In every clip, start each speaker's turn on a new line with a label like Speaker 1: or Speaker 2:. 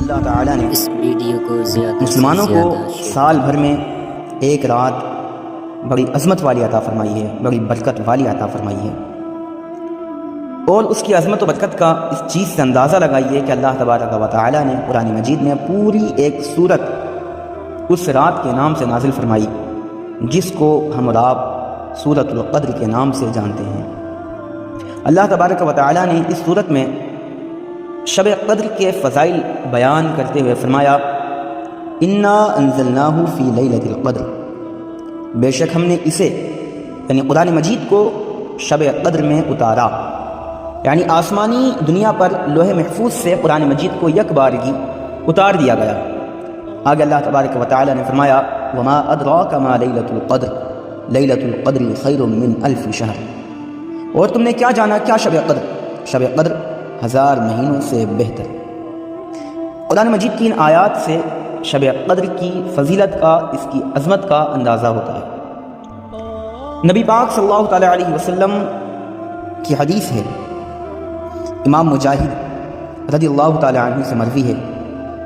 Speaker 1: اللہ تعالیٰ نے
Speaker 2: اس ویڈیو کو زیادہ
Speaker 1: مسلمانوں کو سال بھر میں ایک رات بڑی عظمت والی عطا فرمائی ہے، بڑی برکت والی عطا فرمائی ہے، اور اس کی عظمت و برکت کا اس چیز سے اندازہ لگائیے کہ اللہ تبارک و تعالیٰ نے قرآن مجید میں پوری ایک سورت اس رات کے نام سے نازل فرمائی جس کو ہم اور آپ سورۃ القدر کے نام سے جانتے ہیں۔ اللہ تبارک و تعالیٰ نے اس سورت میں شب قدر کے فضائل بیان کرتے ہوئے فرمایا انا انزلناہ فی لیلۃ القدر، بے شک ہم نے اسے یعنی قرآن مجید کو شب قدر میں اتارا، یعنی آسمانی دنیا پر لوح محفوظ سے قرآن مجید کو یک بارگی اتار دیا گیا۔ آگے اللہ تبارک و تعالیٰ نے فرمایا وما ادراک ما لیلۃ القدر لیلۃ القدر خیر من الف شہر، اور تم نے کیا جانا کیا شب قدر، شب قدر 1000 مہینوں سے بہتر۔ قرآن مجید کی ان آیات سے شب قدر کی فضیلت کا، اس کی عظمت کا اندازہ ہوتا ہے۔ نبی پاک صلی اللہ تعالیٰ علیہ وسلم کی حدیث ہے، امام مجاہد رضی اللہ تعالیٰ عنہ سے مروی ہے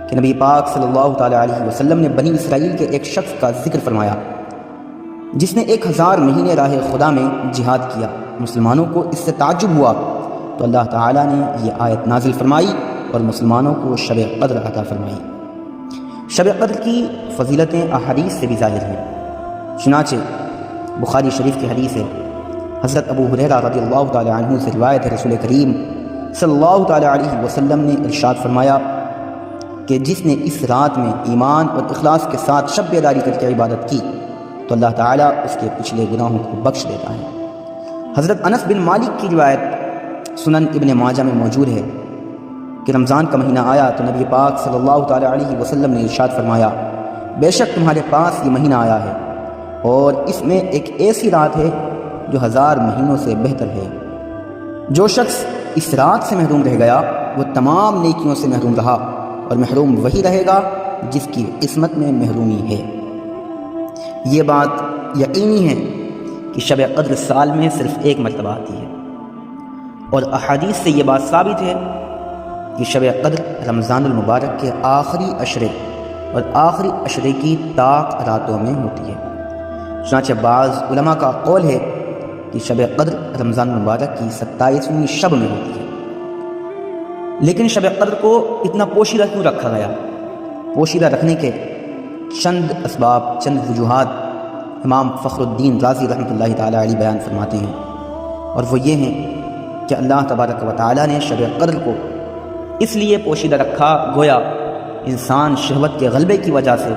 Speaker 1: کہ نبی پاک صلی اللہ تعالیٰ علیہ وسلم نے بنی اسرائیل کے ایک شخص کا ذکر فرمایا جس نے 1000 مہینے راہ خدا میں جہاد کیا۔ مسلمانوں کو اس سے تعجب ہوا تو اللہ تعالیٰ نے یہ آیت نازل فرمائی اور مسلمانوں کو شب قدر عطا فرمائی۔ شب قدر کی فضیلتیں احادیث سے بھی ظاہر ہیں، چنانچہ بخاری شریف کی حدیث ہے، حضرت ابو ہریرہ رضی اللہ تعالیٰ عنہ سے روایت ہے، رسول کریم صلی اللہ تعالیٰ علیہ وسلم نے ارشاد فرمایا کہ جس نے اس رات میں ایمان اور اخلاص کے ساتھ شب بیداری کر کے عبادت کی تو اللہ تعالیٰ اس کے پچھلے گناہوں کو بخش دیتا ہے۔ حضرت انس بن مالک کی روایت سنن ابن ماجہ میں موجود ہے کہ رمضان کا مہینہ آیا تو نبی پاک صلی اللہ تعالیٰ علیہ وسلم نے ارشاد فرمایا بے شک تمہارے پاس یہ مہینہ آیا ہے اور اس میں ایک ایسی رات ہے جو 1000 مہینوں سے بہتر ہے۔ جو شخص اس رات سے محروم رہ گیا وہ تمام نیکیوں سے محروم رہا، اور محروم وہی رہے گا جس کی قسمت میں محرومی ہے۔ یہ بات یقینی ہے کہ شب قدر سال میں صرف ایک مرتبہ آتی ہے، اور احادیث سے یہ بات ثابت ہے کہ شب قدر رمضان المبارک کے آخری عشرے اور آخری عشرے کی طاق راتوں میں ہوتی ہے۔ چنانچہ بعض علماء کا قول ہے کہ شب قدر رمضان المبارک کی 27ویں شب میں ہوتی ہے۔ لیکن شب قدر کو اتنا پوشیدہ کیوں رکھا گیا؟ پوشیدہ رکھنے کے چند اسباب، چند وجوہات امام فخر الدین رازی رحمۃ اللہ تعالیٰ علیہ بیان فرماتے ہیں، اور وہ یہ ہیں کہ اللہ تبارک و تعالیٰ نے شب قدر کو اس لیے پوشیدہ رکھا گویا انسان شہوت کے غلبے کی وجہ سے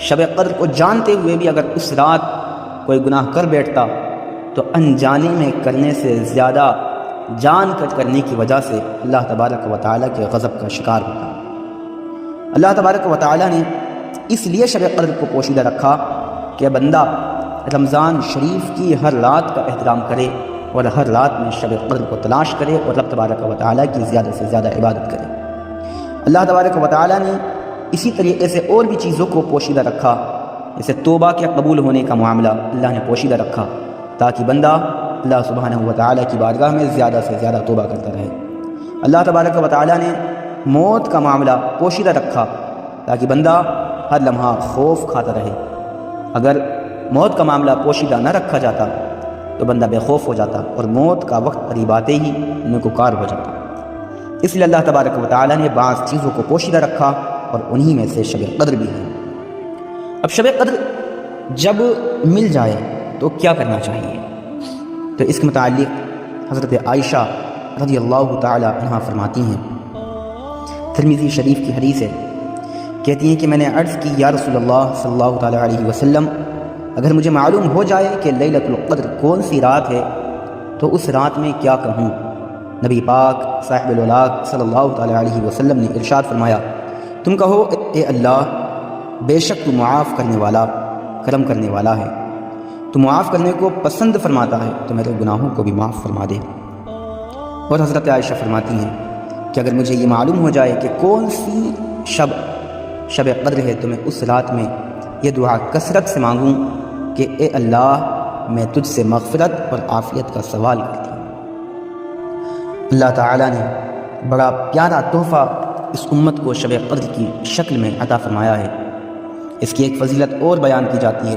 Speaker 1: شب قدر کو جانتے ہوئے بھی اگر اس رات کوئی گناہ کر بیٹھتا تو انجانے میں کرنے سے زیادہ جان کر کرنے کی وجہ سے اللہ تبارک و تعالیٰ کے غضب کا شکار ہوتا۔ اللہ تبارک و تعالیٰ نے اس لیے شب قدر کو پوشیدہ رکھا کہ بندہ رمضان شریف کی ہر رات کا احترام کرے اور ہر رات میں شب قدر کو تلاش کرے اور رب تبارک و تعالیٰ کی زیادہ سے زیادہ عبادت کرے۔ اللہ تبارک و تعالیٰ نے اسی طریقے سے اور بھی چیزوں کو پوشیدہ رکھا، جیسے توبہ کے قبول ہونے کا معاملہ اللہ نے پوشیدہ رکھا تاکہ بندہ اللہ سبحانہ و تعالیٰ کی بارگاہ میں زیادہ سے زیادہ توبہ کرتا رہے۔ اللہ تبارک و تعالیٰ نے موت کا معاملہ پوشیدہ رکھا تاکہ بندہ ہر لمحہ خوف کھاتا رہے۔ اگر موت کا معاملہ پوشیدہ نہ رکھا جاتا تو بندہ بے خوف ہو جاتا اور موت کا وقت قریب آتے ہی نیکوکار ہو جاتا۔ اس لیے اللہ تبارک و تعالیٰ نے بعض چیزوں کو پوشیدہ رکھا اور انہی میں سے شب قدر بھی ہے۔ اب شب قدر جب مل جائے تو کیا کرنا چاہیے؟ تو اس کے متعلق حضرت عائشہ رضی اللہ تعالیٰ عنہ فرماتی ہیں، ترمذی شریف کی حدیث ہے، کہتی ہیں کہ میں نے عرض کی یا رسول اللہ صلی اللہ تعالیٰ علیہ وسلم اگر مجھے معلوم ہو جائے کہ لیلۃ القدر کون سی رات ہے تو اس رات میں کیا کہوں؟ نبی پاک صاحب الولاق صلی اللہ تعالیٰ علیہ وسلم نے ارشاد فرمایا تم کہو اے اللہ بے شک تو معاف کرنے والا کرم کرنے والا ہے، تو معاف کرنے کو پسند فرماتا ہے تو میرے گناہوں کو بھی معاف فرما دے۔ اور حضرت عائشہ فرماتی ہیں کہ اگر مجھے یہ معلوم ہو جائے کہ کون سی شب قدر ہے تو میں اس رات میں یہ دعا کثرت سے مانگوں کہ اے اللہ میں تجھ سے مغفرت اور عافیت کا سوال کرتی ہوں۔ اللہ تعالیٰ نے بڑا پیارا تحفہ اس امت کو شب قدر کی شکل میں عطا فرمایا ہے۔ اس کی ایک فضیلت اور بیان کی جاتی ہے۔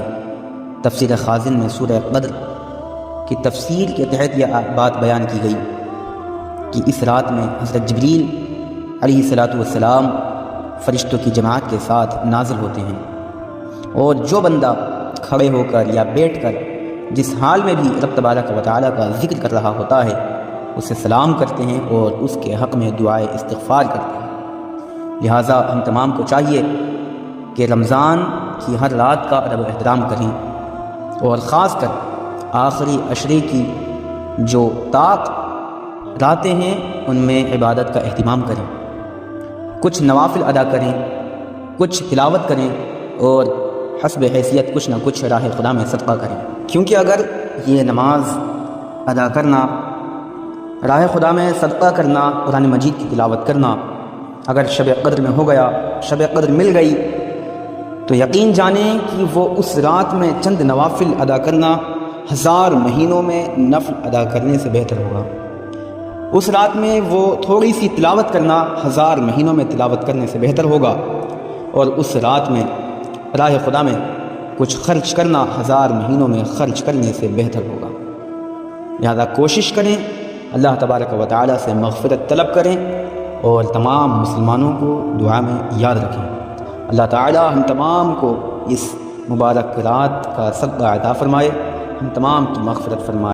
Speaker 1: تفسیر خازن میں سورہ قدر کی تفسیر کے تحت یہ بات بیان کی گئی کہ اس رات میں حضرت جبریل علیہ الصلاۃ والسلام فرشتوں کی جماعت کے ساتھ نازل ہوتے ہیں، اور جو بندہ کھڑے ہو کر یا بیٹھ کر جس حال میں بھی رب تبارک و تعالیٰ کا ذکر کر رہا ہوتا ہے اسے سلام کرتے ہیں اور اس کے حق میں دعائے استغفار کرتے ہیں۔ لہٰذا ہم تمام کو چاہیے کہ رمضان کی ہر رات کا ادب و احترام کریں، اور خاص کر آخری عشرے کی جو طاق راتیں ہیں ان میں عبادت کا اہتمام کریں، کچھ نوافل ادا کریں، کچھ تلاوت کریں، اور حسب حیثیت کچھ نہ کچھ راہ خدا میں صدقہ کریں، کیونکہ اگر یہ نماز ادا کرنا، راہ خدا میں صدقہ کرنا، قرآن مجید کی تلاوت کرنا اگر شب قدر میں ہو گیا، شب قدر مل گئی، تو یقین جانیں کہ وہ اس رات میں چند نوافل ادا کرنا 1000 مہینوں میں نفل ادا کرنے سے بہتر ہوگا۔ اس رات میں وہ تھوڑی سی تلاوت کرنا 1000 مہینوں میں تلاوت کرنے سے بہتر ہوگا، اور اس رات میں راہ خدا میں کچھ خرچ کرنا 1000 مہینوں میں خرچ کرنے سے بہتر ہوگا۔ لہذا کوشش کریں، اللہ تبارک و تعالیٰ سے مغفرت طلب کریں، اور تمام مسلمانوں کو دعا میں یاد رکھیں۔ اللہ تعالیٰ ہم تمام کو اس مبارک رات کا صدقہ عطا فرمائے، ہم تمام کی مغفرت فرمائے۔